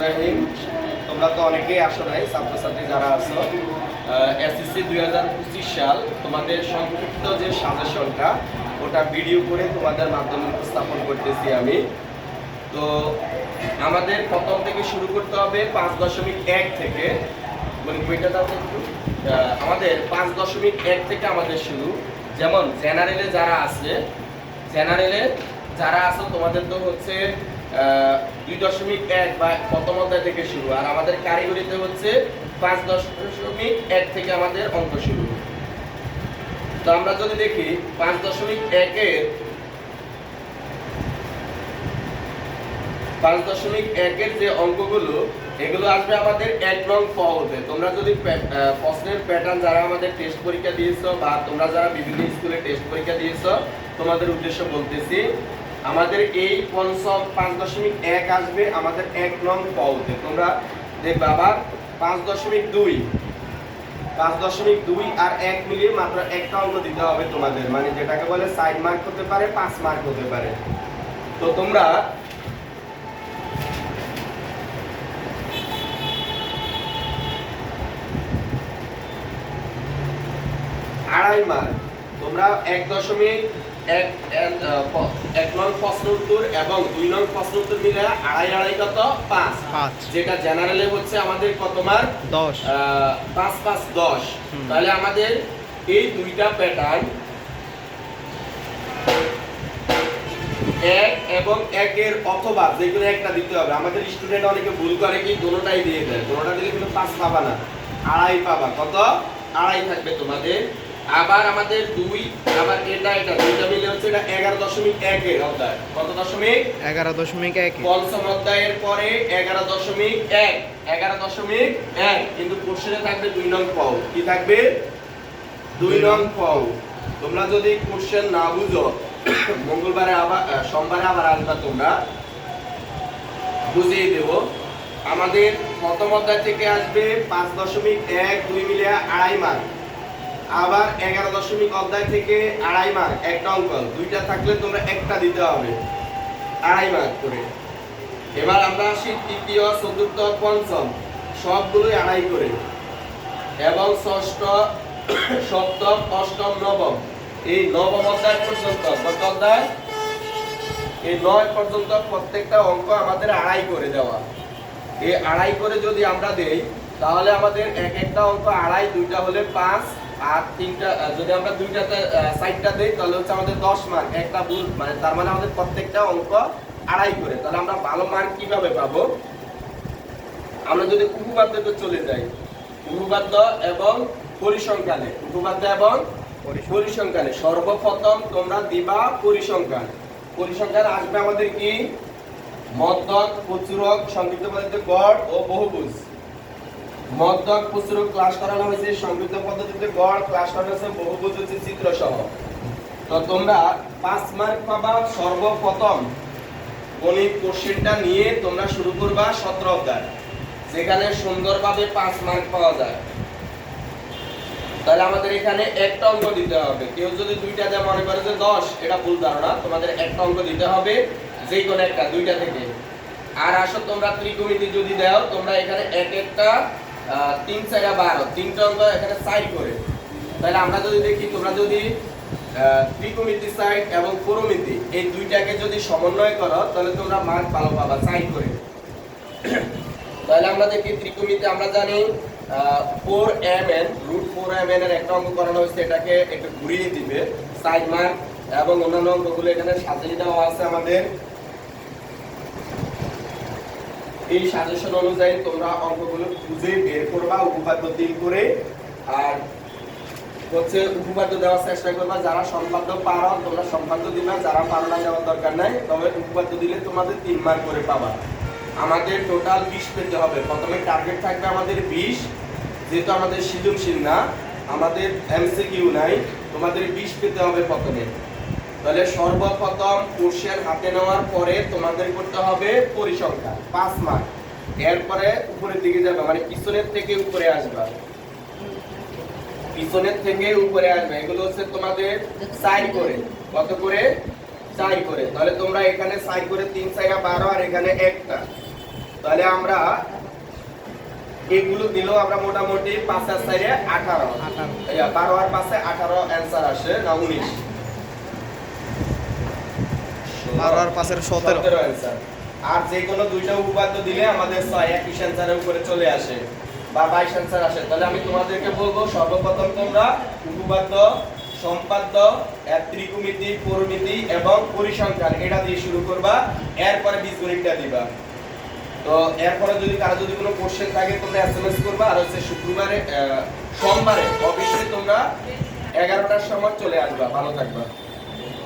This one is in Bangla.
ইব্রাহিম, তোমরা তো অনেকেই আসো নাই, ছাত্রছাত্রী যারা আছো, এসএসসি 2025 সাল তোমাদের সংক্ষিপ্ত যে সাজেশনটা ওটা ভিডিও করে তোমাদের মাধ্যমে উপস্থাপন করতেছি আমি। তো আমাদের প্রথম থেকে শুরু করতে হবে 5.1 থেকে, মানে বইটা দাও একটু। আমাদের 5.1 থেকে আমাদের শুরু। যেমন জেনারেলে যারা আছে তোমাদের তো হচ্ছে 2.1 বা প্রথম অধ্যায় থেকে শুরু, আর আমাদের কারিগরিতে হচ্ছে 5.1 থেকে আমাদের অঙ্ক শুরু। তো আমরা যদি দেখি 5.1 এর যে অঙ্কগুলো, এগুলো আসবে আমাদের 1 নং ক হতে। তোমরা যদি প্রশ্নের প্যাটার্ন যারা আমাদের টেস্ট পরীক্ষা দিয়েছো বা তোমরা যারা বিভিন্ন স্কুলে টেস্ট পরীক্ষা দিয়েছো, তোমাদের উদ্দেশ্য বলতেছি, আমাদের এই পঞ্চম 5.1 আসবে আমাদের 1 নং ক হতে। তোমরা দেখবে আবার 5.2 আর 1 মিলিয়ে মাত্র একটা অঙ্ক দিতে হবে তোমাদের, মানে যেটাকে বলে 4 মার্ক হতে পারে, 5 মার্ক হতে পারে। তো তোমরা আড়াই মার্ক, তোমরা 1.1 নং প্রশ্ন উত্তর এবং 2 নং প্রশ্ন উত্তর মিলে আড়াই কত 5, যেটা জেনারেলে হচ্ছে আমাদের কত মার্ক 10, 5 5 10। তাহলে আমাদের এই দুইটা প্যাটার্ন 1 এবং 1 এর অথবা যে কোনো একটা দিতে হবে। আমাদের স্টুডেন্ট অনেকে ভুল করে কি দুটোটাই দিয়ে দেয়, দুটোটা দিলে কিন্তু 5 পাবা না, আড়াই পাবা। কত? আড়াই থাকবে তোমাদের। আবার আমাদের 2, আবার এটা দুইটা মিলে হচ্ছে এটা 11.1 এর অধ্যায়। কত দশমিক? 11.1। পঞ্চম অধ্যায়ের পরে 11.1 কিন্তু কোশ্চেনে থাকবে 2 নং ক। কি থাকবে? 2 নং ক। তোমরা যদি কোশ্চেন না বুঝো, মঙ্গলবারে আবার সোমবারে আবার আসবা, তোমরা বুঝিয়ে দেব। আমাদের প্রথম অধ্যায় থেকে আসবে 5.1 2 মিলে আড়াই মার্ক। আবার 11 অধ্যায় থেকে আড়াই মার্ক একটা অঙ্ক, দুইটা থাকলে তোমরা একটা দিতে হবে আড়াই মার্ক করে। এবার আমরা আসি তৃতীয়, চতুর্থ, পঞ্চম সবগুলোই আড়াই করে, এবং ষষ্ঠ, সপ্তম, অষ্টম, নবম, এই নবম অধ্যায় পর্যন্ত, কত অধ্যায়? এই 9 পর্যন্ত প্রত্যেকটা অঙ্ক আমাদের আড়াই করে দেওয়া। এই আড়াই করে যদি আমরা দেই, তাহলে আমাদের একটা অঙ্ক আড়াই, দুইটা হলে 5, আর তিনটা যদি আমরা দুইটাতে 4টা দেই তাহলে হচ্ছে আমাদের 10 মার্ক। একটা ভুল, মানে তার মানে আমাদের প্রত্যেকটা অঙ্ক আড়াই করে। তাহলে আমরা ভালো মার্ক কিভাবে পাবো? আমরা যদি উপপাদ্যতে চলে যাই, উপপাদ্য এবং পরিসংখ্যানে, সর্বপ্রথম তোমরা দিবা পরিসংখ্যান। পরিসংখ্যান আসবে আমাদের কি? মধ্যক, প্রচুরক, সংক্ষিপ্ত পদ্ধতিতে গড় ও বহুভুজ। মধ্যক, প্রচুরক ক্লাস করানো হয়েছে, সংক্ষিপ্ত পদ্ধতিতে গড় ক্লাস করানো হয়েছে, বহুভুজ হচ্ছে চিত্র সহ। তো তোমরা 5 মার্ক পাবা সর্বপ্রথম। গণিত কোশ্চেনটা নিয়ে তোমরা শুরু করবা 17 অধ্যায়, যেখানে সুন্দরভাবে 5 মার্ক পাওয়া যায়। তাহলে আমাদের এখানে একটা অঙ্ক দিতে হবে। কেউ যদি দুইটা দেয় মনে করে যে 10, এটা ভুল ধারণা। তোমাদের একটা অঙ্ক দিতে হবে, যে কোনো একটা, দুইটা থেকে। আর আসো তোমরা ত্রিকোণমিতি যদি দাও, তোমরা এখানে একটা 3 4 12 তিনটা অঙ্ক এখানে 4 করে। তাহলে আমরা যদি দেখি, তোমরা যদি ত্রিকোণমিতি সাইড এবং পুরোমিতি এই দুইটাকে যদি সমন্বয় করো, তাহলে তোমরা মার্ক ভালো পাবা 4 করে। তাহলে আমরা দেখি ত্রিকোণমিতি আমরা জানি 4mn √4mn এর একটা অঙ্ক করানো হয়েছে, এটাকে একটু ঘুরিয়ে দিবে 4 মার্ক, এবং অন্যান্য অঙ্কগুলো এখানে সাজিয়ে দেওয়া আছে আমাদের। এই সাজেশন অনুযায়ী তোমরা অঙ্কগুলো খুঁজে বের করবা উপপাদ্য 3 করে, আর হচ্ছে উপপাদ্য দেওয়ার চেষ্টা করবা। যারা সম্পাদ্য পারো তোমরা সম্পাদ্য দিবা, যারা পারো না দেওয়ার দরকার নাই, তবে উপপাদ্য দিলে তোমাদের 3 মার্ক করে পাবা। আমাদের টোটাল 20 পেতে হবে। প্রথমে টার্গেট থাকবে আমাদের 20, যেহেতু আমাদের সৃজনশীল না, আমাদের এমসিকিউ নাই, তোমাদের 20 পেতে হবে প্রথমে। তাহলে সর্বপ্রথম কোশ্চেন হাতে নেওয়ার পরে তোমাদের করতে হবে পরিসংখ্যান 5 মার্ক। এরপরে উপরের দিকে যাবে, মানে পিছনের থেকে উপরে আসবা, এগুলো হচ্ছে তোমাদের 4 করে। কত করে? 4 করে। তাহলে তোমরা এখানে 4 করে 3 4 12, আর এখানে একটা তাহলে আমরা এগুলো দিলেও আমরা মোটামুটি 5 আর 4 এ 18 12 আর 5 এ 18 অ্যানসার আসে না 19 12 আর 5 এর 17 অ্যানসার। আর যে কোনো দুইটা উপপাদ্য দিলে আমাদের 6 21 অ্যানসারের উপরে চলে আসে বা 22 অ্যানসার আসে। তাহলে আমি তোমাদেরকে বলবো সর্বপ্রথম তোমরা উপপাদ্য, সম্পাদ্য, ত্রিকোণমিতি, পরিমিতি এবং পরিসংখ্যান এটা দিয়ে শুরু করবা, এরপরে বীজগণিতটা দিবা। তো এরপরে যদি কারো যদি কোনো কোশ্চেন থাকে তোমরা এসএমএস করবা। আর হচ্ছে সোমবারে অবশ্যই তোমরা 11টার সময় চলে আসবা। ভালো থাকবা।